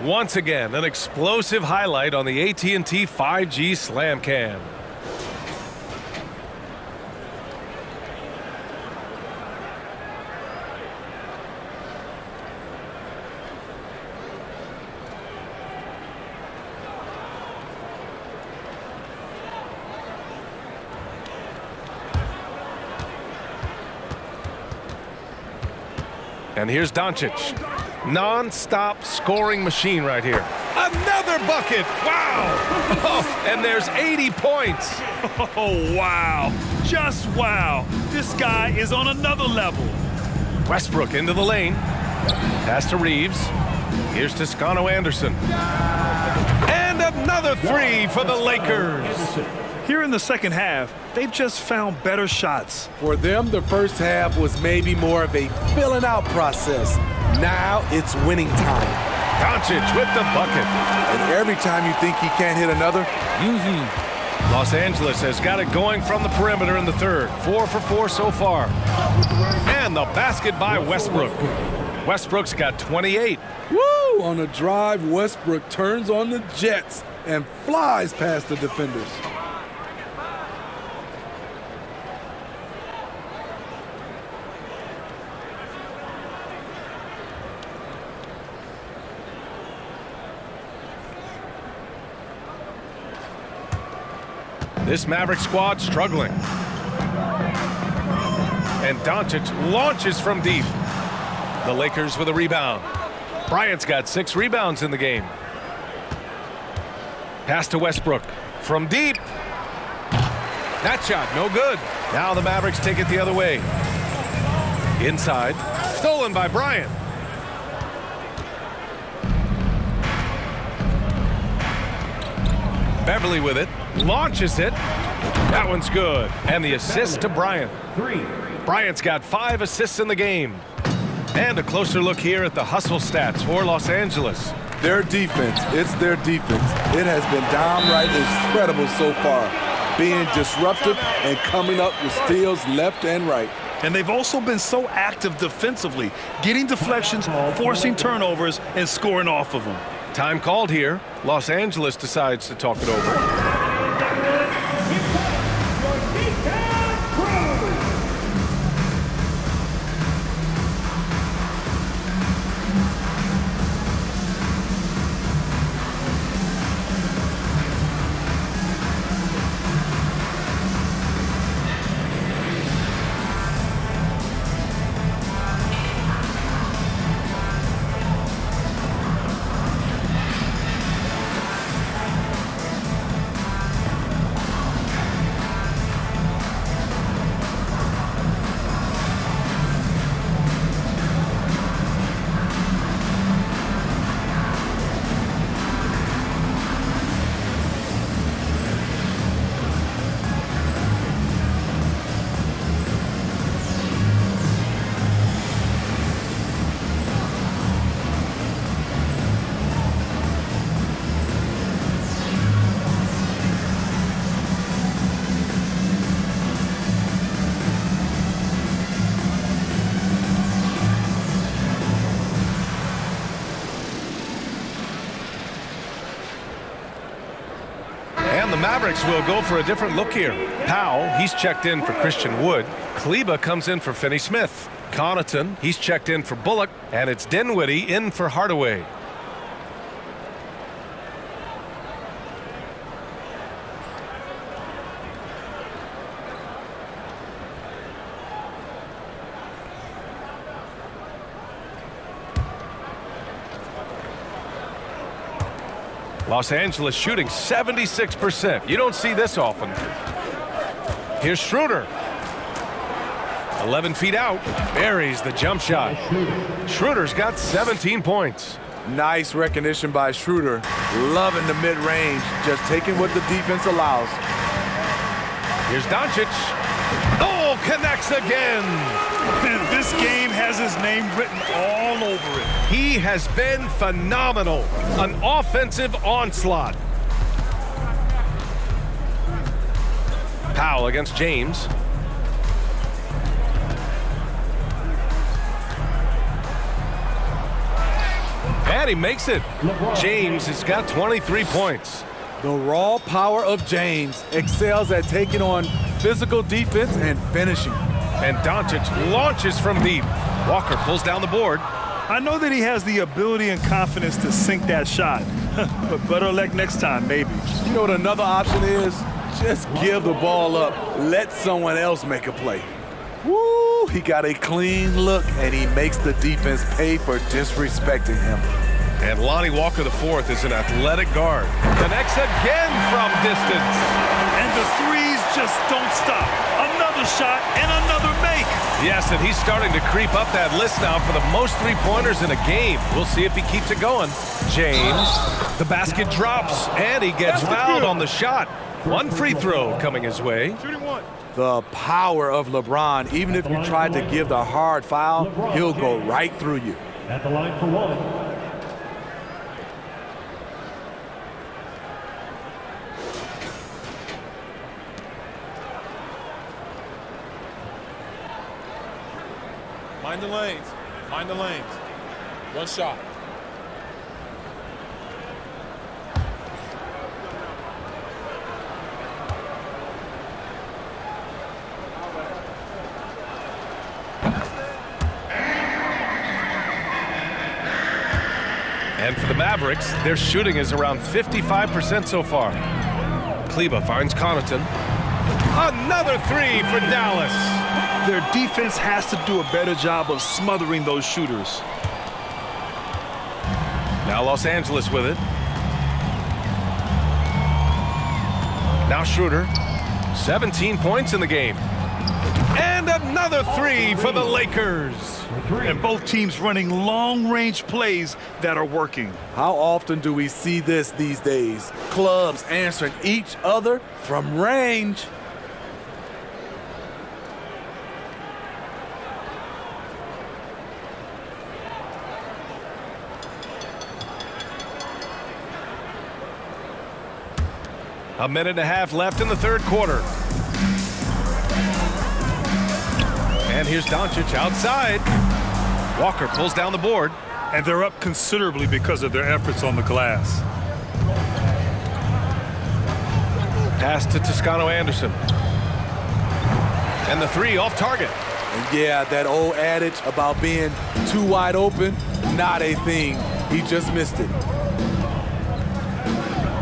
Once again, an explosive highlight on the AT&T 5G Slam Cam. And here's Doncic. Non-stop scoring machine right here. Another bucket. Wow. Oh, and there's 80 points. Oh, wow. Just wow. This guy is on another level. Westbrook into the lane. Pass to Reeves. Here's Toscano Anderson. And another three for the Lakers. Here in the second half, they've just found better shots. For them, the first half was maybe more of a filling out process. Now it's winning time. Doncic with the bucket. And every time you think he can't hit another, Los Angeles has got it going from the perimeter in the third. 4 for 4 so far. And the basket by Westbrook. Westbrook's got 28. Woo! On a drive, Westbrook turns on the Jets and flies past the defenders. This Maverick squad struggling. And Doncic launches from deep. The Lakers with a rebound. Bryant's got 6 rebounds in the game. Pass to Westbrook from deep. That shot, no good. Now the Mavericks take it the other way. Inside, stolen by Bryant. Beverly with it, launches it. That one's good. And the assist to Bryant. Bryant's got 5 assists in the game. And a closer look here at the hustle stats for Los Angeles. Their defense, it's their defense. It has been downright incredible so far, being disruptive and coming up with steals left and right. And they've also been so active defensively, getting deflections, forcing turnovers, and scoring off of them. Time called here. Los Angeles decides to talk it over. The Mavericks will go for a different look here. Powell, he's checked in for Christian Wood. Kleba comes in for Finney Smith. Connaughton, he's checked in for Bullock. And it's Dinwiddie in for Hardaway. Los Angeles shooting 76%. You don't see this often. Here's Schroeder. 11 feet out. Buries the jump shot. Schroeder's got 17 points. Nice recognition by Schroeder. Loving the mid-range, just taking what the defense allows. Here's Doncic. Oh, connects again. This game has his name written all over it. He has been phenomenal. An offensive onslaught. Powell against James. And he makes it. James has got 23 points. The raw power of James excels at taking on physical defense and finishing. And Doncic launches from deep. Walker pulls down the board. I know that he has the ability and confidence to sink that shot, but better luck next time, maybe. You know what another option is? Just give the ball up. Let someone else make a play. Woo! He got a clean look, and he makes the defense pay for disrespecting him. And Lonnie Walker IV is an athletic guard. Connects again from distance. And the threes just don't stop. Another shot and another make. Yes, and he's starting to creep up that list now for the most three-pointers in a game. We'll see if he keeps it going. James, the basket drops, and he gets fouled on the shot. One free throw coming his way. The power of LeBron, even if you tried to give the hard foul, he'll go right through you. At the line for one. Mind the lanes. Mind the lanes. One shot. And for the Mavericks, their shooting is around 55% so far. Kleba finds Connaughton. Another three for Dallas. Their defense has to do a better job of smothering those shooters. Now Los Angeles with it. Now Schroeder. 17 points in the game. And another three for the Lakers. And both teams running long-range plays that are working. How often do we see this these days? Clubs answering each other from range. A minute and a half left in the third quarter. And here's Doncic outside. Walker pulls down the board. And they're up considerably because of their efforts on the glass. Pass to Toscano Anderson. And the three off target. And yeah, that old adage about being too wide open, not a thing. He just missed it.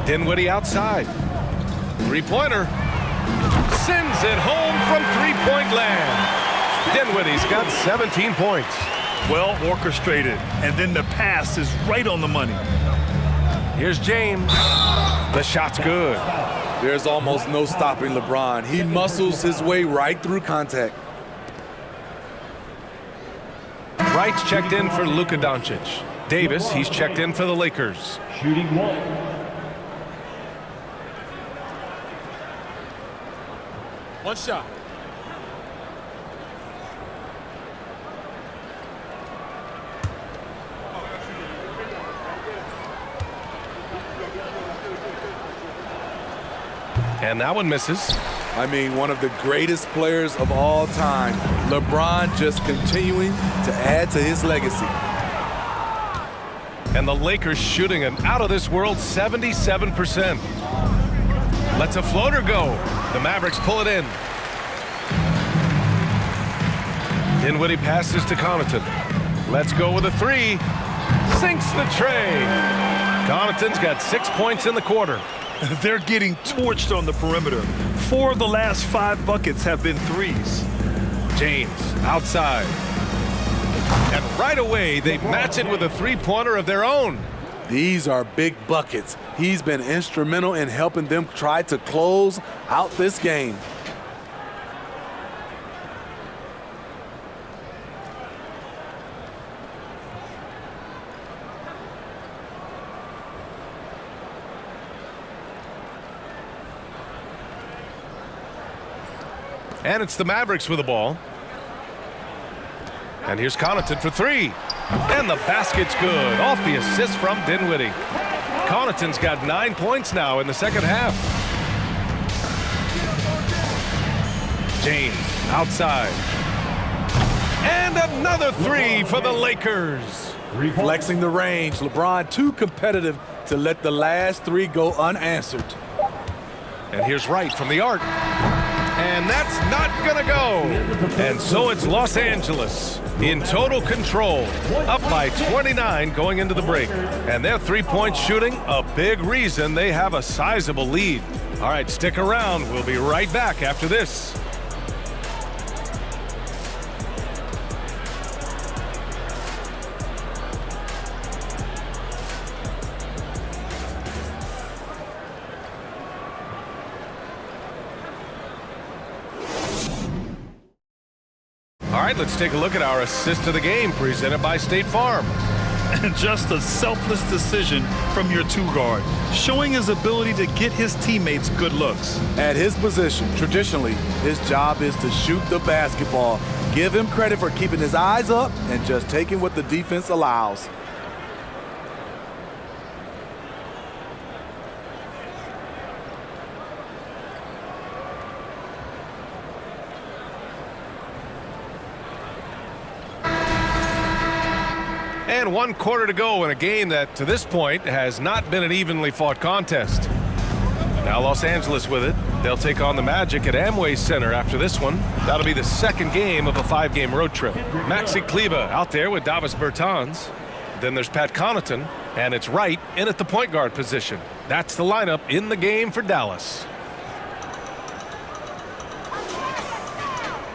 Dinwiddie outside. Three-pointer. Sends it home from three-point land. Dinwiddie's got 17 points. Well orchestrated, and then the pass is right on the money. Here's James. The shot's good. There's almost no stopping LeBron. He muscles his way right through contact. Wright's checked in for Luka Doncic. Davis, he's checked in for the Lakers. Shooting one. One shot. And that one misses. I mean, one of the greatest players of all time. LeBron just continuing to add to his legacy. And the Lakers shooting an out-of-this-world 77%. Lets a floater go. The Mavericks pull it in. Dinwiddie passes to Connaughton. Let's go with a three. Sinks the tray. Connaughton's got 6 points in the quarter. They're getting torched on the perimeter. 4 of the last 5 buckets have been threes. James outside. And right away, they match it with a three-pointer of their own. These are big buckets. He's been instrumental in helping them try to close out this game. And it's the Mavericks with the ball. And here's Connaughton for three. And the basket's good off the assist from Dinwiddie. Connaughton's got 9 points now in the second half. James outside. And another three for the Lakers. 3 points. Flexing the range. LeBron too competitive to let the last three go unanswered. And here's Wright from the arc. And that's not gonna go. And so it's Los Angeles in total control, up by 29 going into the break. And their three-point shooting, a big reason they have a sizable lead. All right, stick around. We'll be right back after this. All right, let's take a look at our assist of the game presented by State Farm. And just a selfless decision from your two-guard, showing his ability to get his teammates good looks. At his position, traditionally, his job is to shoot the basketball. Give him credit for keeping his eyes up and just taking what the defense allows. And 1 quarter to go in a game that, to this point, has not been an evenly fought contest. Now Los Angeles with it. They'll take on the Magic at Amway Center after this one. That'll be the second game of a 5-game road trip. Maxi Kleber out there with Davis Bertans. Then there's Pat Connaughton, and it's Wright in at the point guard position. That's the lineup in the game for Dallas.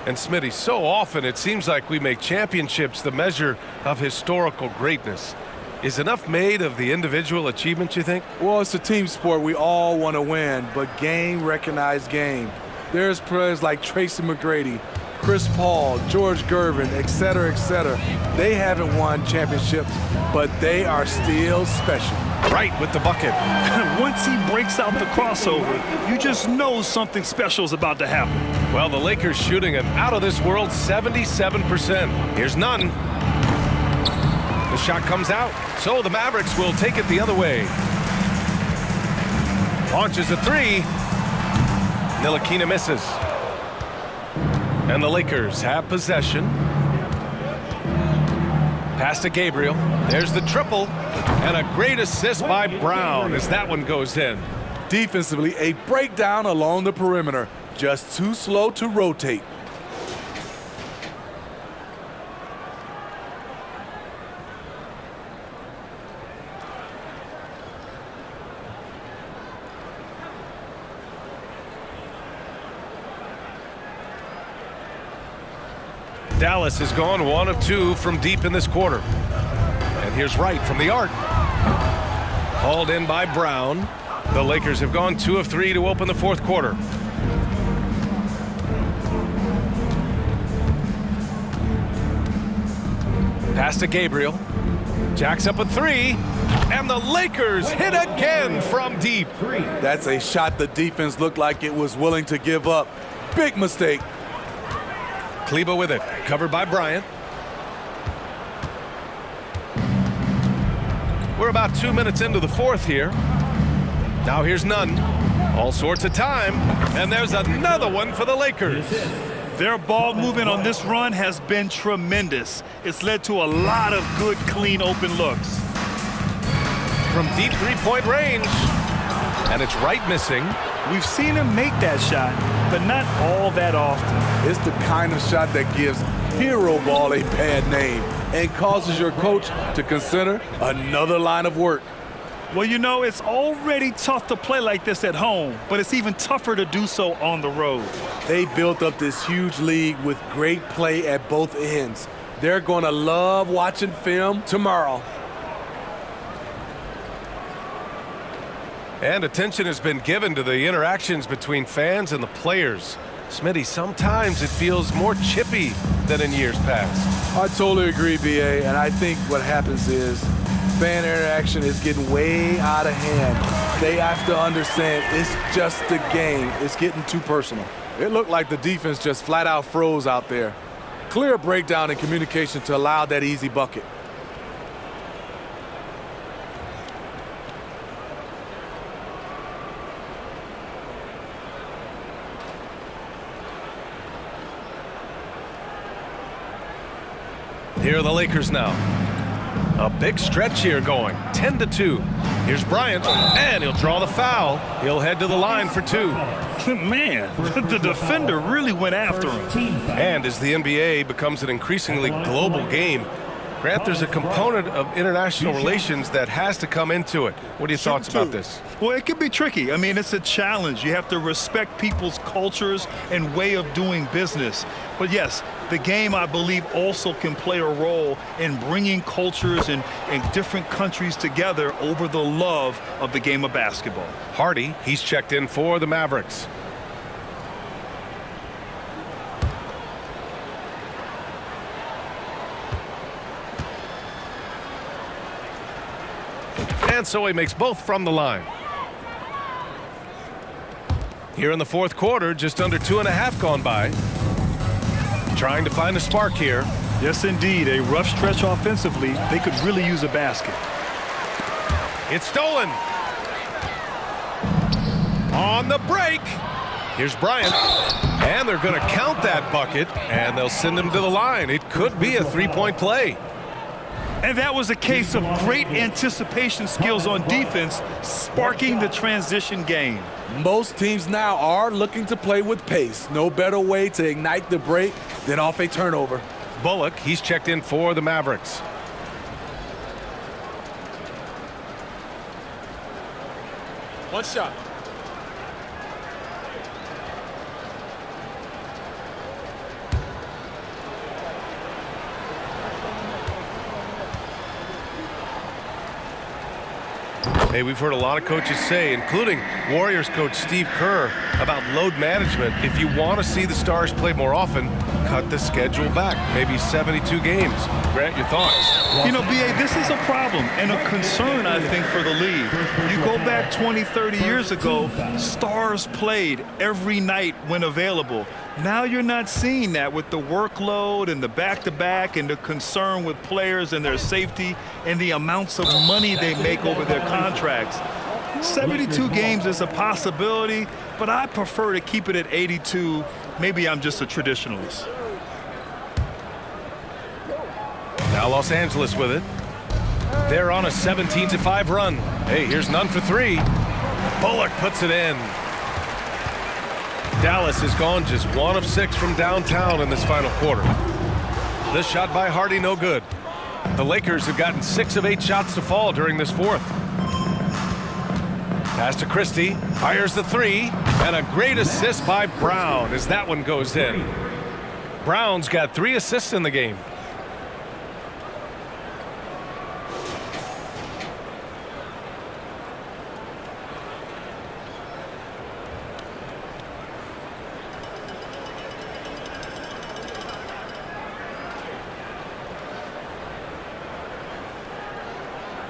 And Smitty, so often it seems like we make championships the measure of historical greatness. Is enough made of the individual achievements, you think? Well, it's a team sport. We all want to win, but game recognized game. There's players like Tracy McGrady, Chris Paul, George Gervin, et cetera, et cetera. They haven't won championships, but they are still special. Right with the bucket. Once he breaks out the crossover, you just know something special is about to happen. Well, the Lakers shooting an out-of-this-world 77%. Here's none. The shot comes out, so the Mavericks will take it the other way. Launches a three. Ntilikina misses. And the Lakers have possession. Pass to Gabriel. There's the triple. And a great assist by Brown as that one goes in. Defensively, a breakdown along the perimeter. Just too slow to rotate. Dallas has gone 1 of 2 from deep in this quarter. And here's Wright from the arc. Hauled in by Brown. The Lakers have gone 2 of 3 to open the fourth quarter. Pass to Gabriel. Jacks up a three. And the Lakers hit again from deep. That's a shot the defense looked like it was willing to give up. Big mistake. Kleber with it, covered by Bryant. We're about 2 minutes into the fourth here. Now here's Nunn. All sorts of time, and there's another one for the Lakers. Their ball movement on this run has been tremendous. It's led to a lot of good, clean, open looks. From deep three-point range, and it's Wright missing. We've seen him make that shot, but not all that often. It's the kind of shot that gives hero ball a bad name and causes your coach to consider another line of work. Well, you know, it's already tough to play like this at home, but it's even tougher to do so on the road. They built up this huge lead with great play at both ends. They're going to love watching film tomorrow. And attention has been given to the interactions between fans and the players. Smitty, sometimes it feels more chippy than in years past. I totally agree, BA, and I think what happens is fan interaction is getting way out of hand. They have to understand it's just a game. It's getting too personal. It looked like the defense just flat out froze out there. Clear breakdown in communication to allow that easy bucket. Here are the Lakers now. A big stretch here going, 10-2. Here's Bryant, and he'll draw the foul. He'll head to the line for 2. Man, the defender really went after him. And as the NBA becomes an increasingly global game, Grant, there's a component of international relations that has to come into it. What are your thoughts about this? Well, it can be tricky. I mean, it's a challenge. You have to respect people's cultures and way of doing business. But yes, the game, I believe, also can play a role in bringing cultures and different countries together over the love of the game of basketball. Hardy, he's checked in for the Mavericks. And so he makes both from the line. Here in the fourth quarter, just under 2.5 gone by. Trying to find a spark here. Yes, indeed. A rough stretch offensively. They could really use a basket. It's stolen. On the break. Here's Bryant. And they're going to count that bucket, and they'll send him to the line. It could be a three-point play. And that was a case of great anticipation skills on defense, sparking the transition game. Most teams now are looking to play with pace. No better way to ignite the break than off a turnover. Bullock, he's checked in for the Mavericks. One shot. Hey, we've heard a lot of coaches say, including Warriors coach Steve Kerr, about load management. If you want to see the Stars play more often, cut the schedule back, maybe 72 games. Grant, your thoughts? You know, B.A., this is a problem and a concern, I think, for the league. You go back 20, 30 years ago, Stars played every night when available. Now you're not seeing that with the workload and the back-to-back and the concern with players and their safety and the amounts of money they make over their contracts. 72 games is a possibility, but I prefer to keep it at 82. Maybe I'm just a traditionalist. Now Los Angeles with it. They're on a 17-5 run. Hey, here's none for 3. Bullock puts it in. Dallas has gone just 1 of 6 from downtown in this final quarter. This shot by Hardy, no good. The Lakers have gotten 6 of 8 shots to fall during this fourth. Pass to Christie, fires the 3, and a great assist by Brown as that one goes in. Brown's got 3 assists in the game.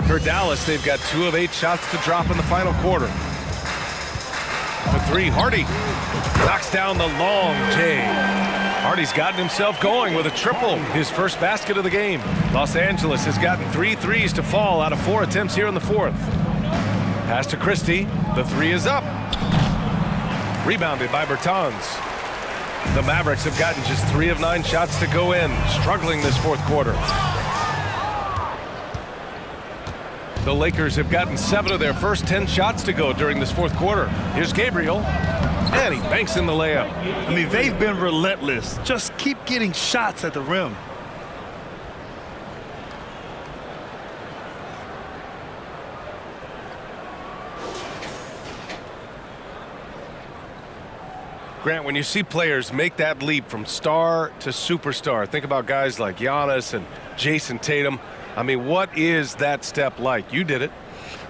For Dallas, they've got 2 of 8 shots to drop in the final quarter. For 3, Hardy knocks down the long J. Hardy's gotten himself going with a triple, his first basket of the game. Los Angeles has gotten 3 threes to fall out of 4 attempts here in the fourth. Pass to Christie. The 3 is up. Rebounded by Bertans. The Mavericks have gotten just 3 of 9 shots to go in, struggling this fourth quarter. The Lakers have gotten 7 of their first 10 shots to go during this fourth quarter. Here's Gabriel, and he banks in the layup. I mean, they've been relentless. Just keep getting shots at the rim. Grant, when you see players make that leap from star to superstar, think about guys like Giannis and Jason Tatum. I mean, what is that step like? You did it.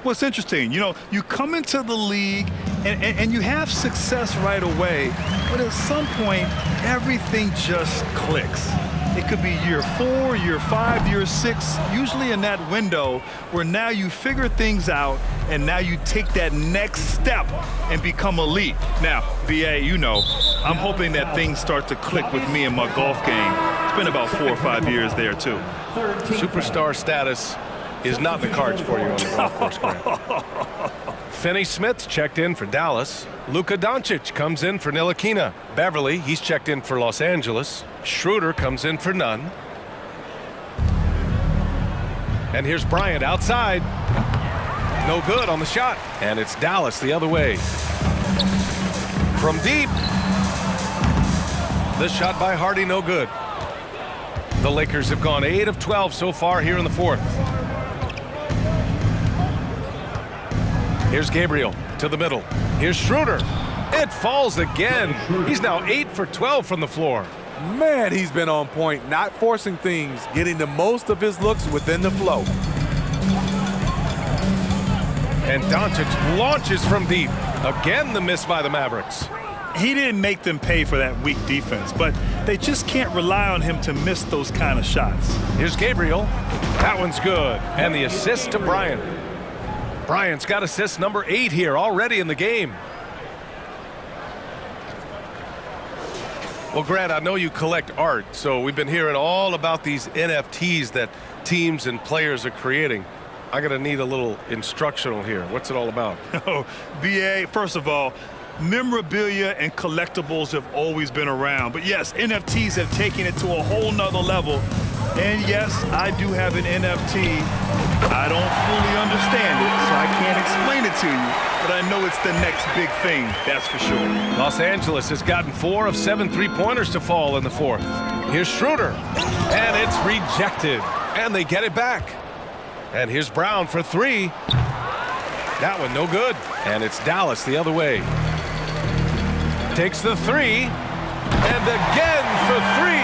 Well, it's interesting. You know, you come into the league and you have success right away, but at some point, everything just clicks. It could be year 4, year 5, year 6, usually in that window where now you figure things out and now you take that next step and become elite. Now, BA, you know, I'm hoping that things start to click with me in my golf game. It's been about 4 or 5 years there, too. Superstar status is not in the cards for you on the golf course, Grant. Finney Smith's checked in for Dallas. Luka Doncic comes in for Ntilikina. Beverly, he's checked in for Los Angeles. Schroeder comes in for none. And here's Bryant outside. No good on the shot. And it's Dallas the other way. From deep. The shot by Hardy, no good. The Lakers have gone 8 of 12 so far here in the fourth. Here's Gabriel to the middle. Here's Schroeder. It falls again. He's now 8 for 12 from the floor. Man, he's been on point, not forcing things, getting the most of his looks within the flow. And Doncic launches from deep. Again, the miss by the Mavericks. He didn't make them pay for that weak defense, but they just can't rely on him to miss those kind of shots. Here's Gabriel. That one's good. And the assist to Bryant. Bryant's got assist number 8 here already in the game. Well, Grant, I know you collect art, so we've been hearing all about these NFTs that teams and players are creating. I'm going to need a little instructional here. What's it all about? Oh, BA, first of all, memorabilia and collectibles have always been around. But yes, NFTs have taken it to a whole nother level. And yes, I do have an NFT. I don't fully understand it, so I can't explain it to you. But I know it's the next big thing, that's for sure. Los Angeles has gotten 4 of 7 3-pointers to fall in the fourth. Here's Schroeder. And it's rejected. And they get it back. And here's Brown for 3. That one no good. And it's Dallas the other way. Takes the 3. And again for 3.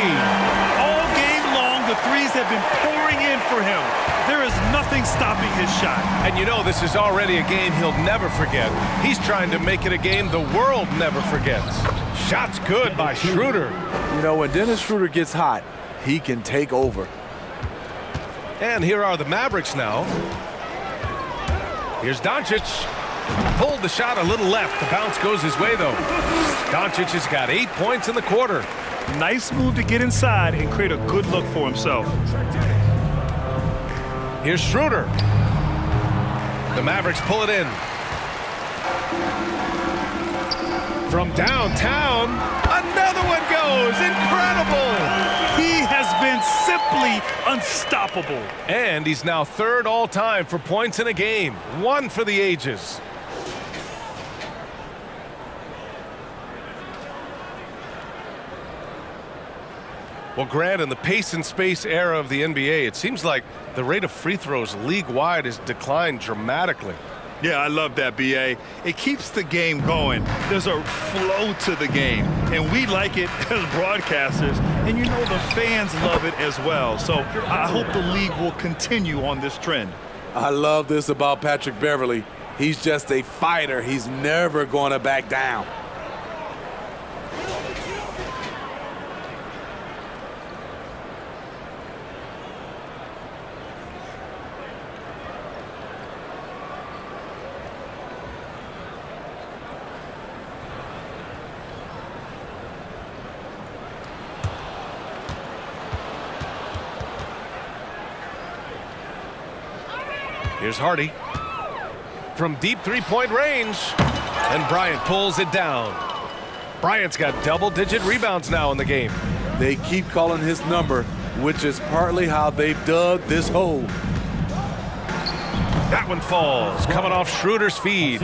All game long, the threes have been pouring in for him. There is nothing stopping his shot. And you know this is already a game he'll never forget. He's trying to make it a game the world never forgets. Shots good by Schroeder. You know, when Dennis Schroeder gets hot, he can take over. And here are the Mavericks now. Here's Doncic. Pulled the shot a little left. The bounce goes his way, though. Doncic has got 8 points in the quarter. Nice move to get inside and create a good look for himself. Here's Schroeder. The Mavericks pull it in. From downtown, another one goes. Incredible. He has been simply unstoppable. And he's now 3rd all-time for points in a game. 1 for the ages. Well, Grant, in the pace and space era of the NBA, it seems like the rate of free throws league-wide has declined dramatically. Yeah, I love that, BA. It keeps the game going. There's a flow to the game, and we like it as broadcasters, and you know the fans love it as well. So I hope the league will continue on this trend. I love this about Patrick Beverley. He's just a fighter. He's never going to back down. Here's Hardy. From deep 3-point range. And Bryant pulls it down. Bryant's got double-digit rebounds now in the game. They keep calling his number, which is partly how they've dug this hole. That one falls, coming off Schroeder's feed.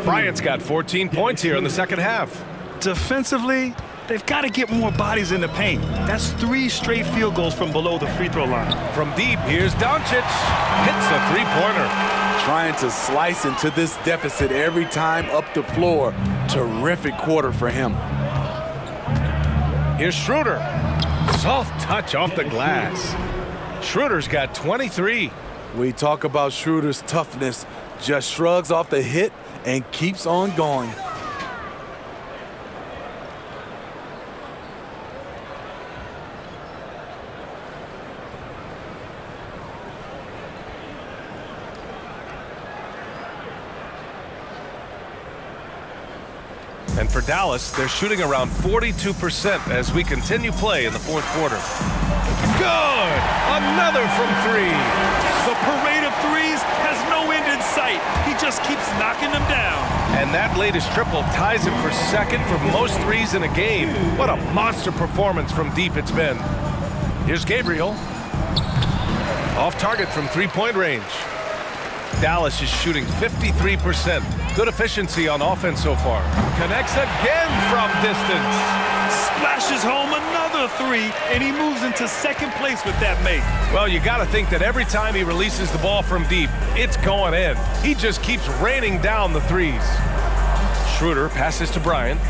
Bryant's got 14 points here in the second half. Defensively, they've got to get more bodies in the paint. That's 3 straight field goals from below the free throw line. From deep, here's Doncic. Hits a 3-pointer. Trying to slice into this deficit every time up the floor. Terrific quarter for him. Here's Schroeder. Soft touch off the glass. Schroeder's got 23. We talk about Schroeder's toughness. Just shrugs off the hit and keeps on going. And for Dallas, they're shooting around 42% as we continue play in the fourth quarter. Good! Another from 3. The parade of threes has no end in sight. He just keeps knocking them down. And that latest triple ties him for 2nd for most threes in a game. What a monster performance from deep it's been. Here's Gabriel. Off target from three-point range. Dallas is shooting 53%. Good efficiency on offense so far. Connects again from distance. Splashes home another three, and he moves into second place with that make. Well, you got to think that every time he releases the ball from deep, it's going in. He just keeps raining down the threes. Schroeder passes to Bryant.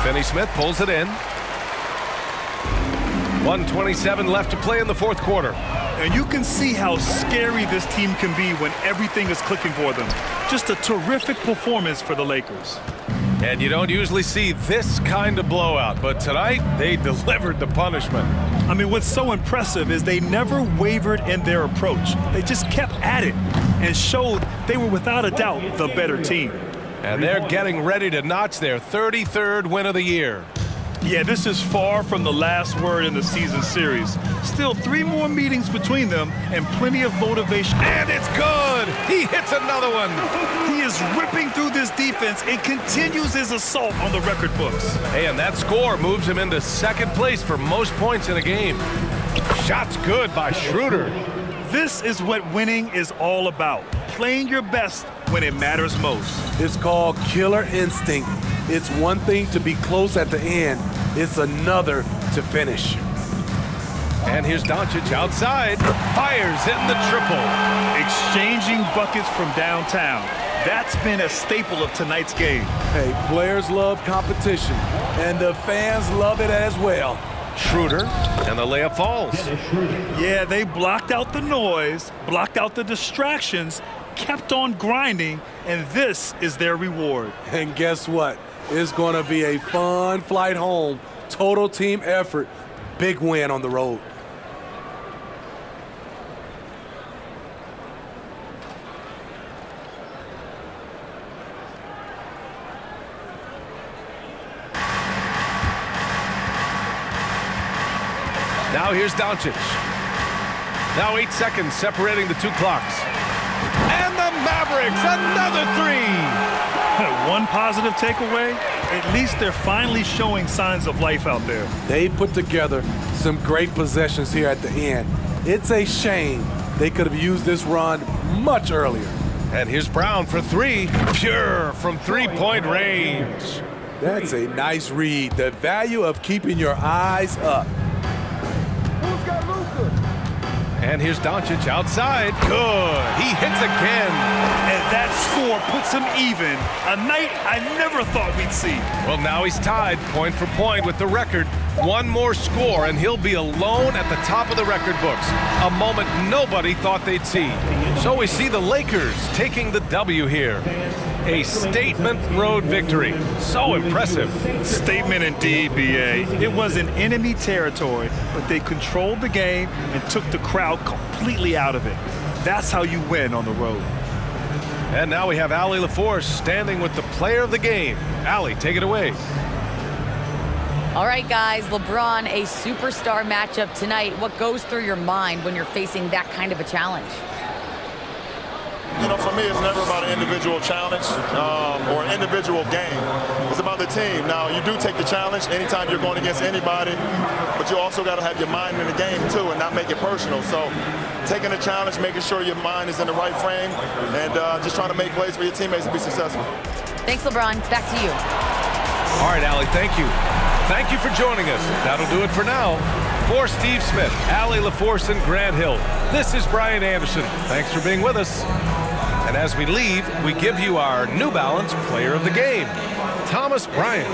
Finney-Smith pulls it in. 1:27 left to play in the fourth quarter. And you can see how scary this team can be when everything is clicking for them. Just a terrific performance for the Lakers. And you don't usually see this kind of blowout, but tonight they delivered the punishment. I mean, what's so impressive is they never wavered in their approach. They just kept at it and showed they were without a doubt the better team. And they're getting ready to notch their 33rd win of the year. Yeah, this is far from the last word in the season series. Still 3 more meetings between them and plenty of motivation. And it's good! He hits another one! He is ripping through this defense and continues his assault on the record books. Hey, and that score moves him into second place for most points in a game. Shot's good by Schroeder. This is what winning is all about. Playing your best when it matters most. It's called killer instinct. It's one thing to be close at the end. It's another to finish. And here's Doncic outside. Fires in the triple. Exchanging buckets from downtown. That's been a staple of tonight's game. Hey, players love competition, and the fans love it as well. Schroeder, and the layup falls. Yeah, they blocked out the noise, blocked out the distractions, kept on grinding, and this is their reward. And guess what? It's going to be a fun flight home. Total team effort. Big win on the road. Now here's Doncic. Now 8 seconds separating the two clocks. And the Mavericks, another three! One positive takeaway, at least they're finally showing signs of life out there. They put together some great possessions here at the end. It's a shame they could have used this run much earlier. And here's Brown for three. Pure from three-point range. That's a nice read. The value of keeping your eyes up. And here's Doncic outside. Good. He hits again. And that score puts him even. A night I never thought we'd see. Well, now he's tied point for point with the record. One more score, and he'll be alone at the top of the record books. A moment nobody thought they'd see. So we see the Lakers taking the W here. A statement road victory. So impressive. Statement indeed, B.A. It was in enemy territory, but they controlled the game and took the crowd completely out of it. That's how you win on the road. And now we have Allie LaForce standing with the player of the game. Allie, take it away. All right, guys, LeBron, a superstar matchup tonight. What goes through your mind when you're facing that kind of a challenge? You know, for me, it's never about an individual challenge or an individual game. It's about the team. Now, you do take the challenge anytime you're going against anybody, but you also got to have your mind in the game, too, and not make it personal. So taking the challenge, making sure your mind is in the right frame, and just trying to make plays for your teammates to be successful. Thanks, LeBron. Back to you. All right, Allie, thank you. Thank you for joining us. That'll do it for now. For Steve Smith, Allie LaForce, and Grant Hill, this is Brian Anderson. Thanks for being with us. And as we leave, we give you our New Balance Player of the Game, Thomas Bryant.